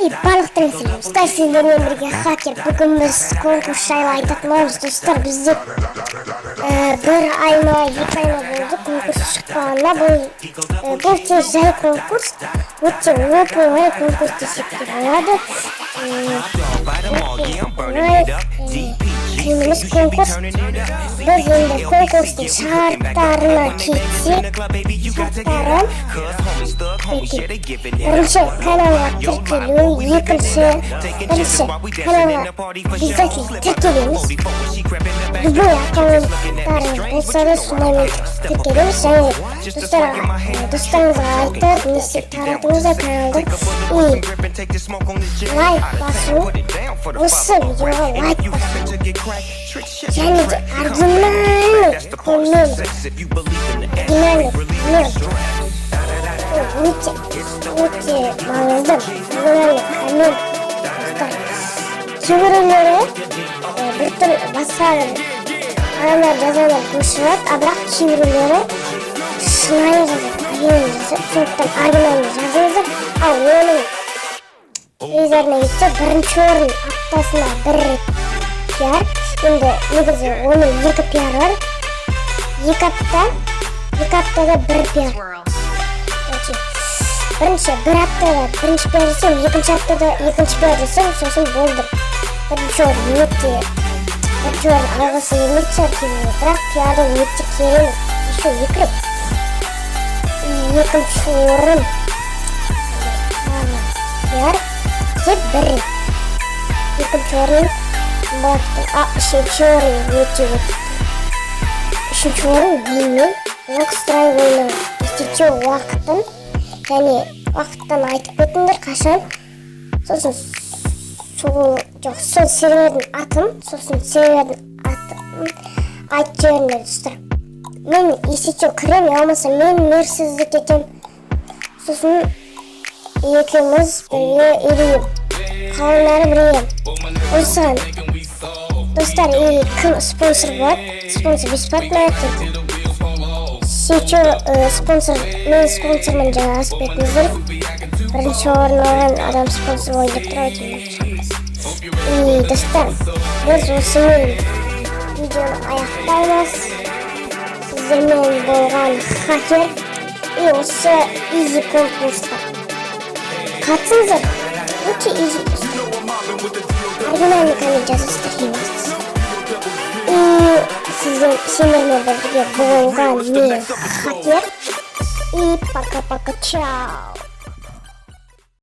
барлықтарыңыз саламатсыздар, сіздермен бірге хакер. Бүгін біз конкурс жайлы айтатынбыз достар. Бізде бір айма, 2 айма болды конкурс шыққанына. Бұл тек жай конкурс, өте оп-оңай конкурс десек те болады. Қимылыс конкурс. Біз енді конкурстың шарттарына кетсек, бірінші каналға тіркелу, екінші каналға обязательно тіркелеміз. Любой аккаунттарыңыз болса да сонымен тіркелеміз. Және достарыңызға айтып, не істеп таратыңыздар каналды. Лайк басу, осы видеоға лайк басу. Және де оригинальный коммент. Өте маңызды оригинальный коммент. Кейбіреулері біртүрлі басқа адамдар жазғандар көшіреді, бірақ кейбіреулері шынайы жазады, оригинальный жазады. Сондықтан оригинальный жазыңыздар. Ал оның өздеріне кетсе, бірінші орын аптасына бір рет пиар. Енді негізі оның 2 пиар бар. 2 аптада 1 пиар. Бірінші бір аптада бірінші пиар жасам, екінші аптада екінші пиар жасам, сосын болды. Бірінші орын алғысы келмейді шығар кейбіреулер, бірақ пиарды өте керемет. Еще 2 рет. Екінші орын пиар тек 1 рет. Екінші орын үшінші орын өте. Үшінші орын деймен локстрай ойнау. Естече уақыттан, және уақыттан айтып кетіңдер қашан. Сосын сол сервердің атын, айтып жіберіңдер достар. Мен естече кірем, алмаса мен мерсізді кетем. Сосын екеуміз бірге үйрейім. Қалынары бірге. Осыған достар, кім спонсор болады? Спонсор бесплатно айтады. Мен спонсормын жаңа асып кетіңіздер. Бірінші орын алған адам спонсор ойды тұрады. Достар, біз осымен видеоны аяқтаймыз. Сіздермен болған хакер. Осы изи конкурсқа қатысыңыздар. Өте изи достар. Оригинальный коммент жазыңыздар еместіз. Сендермен бірге болған мен хакер. И пока-пока, чао.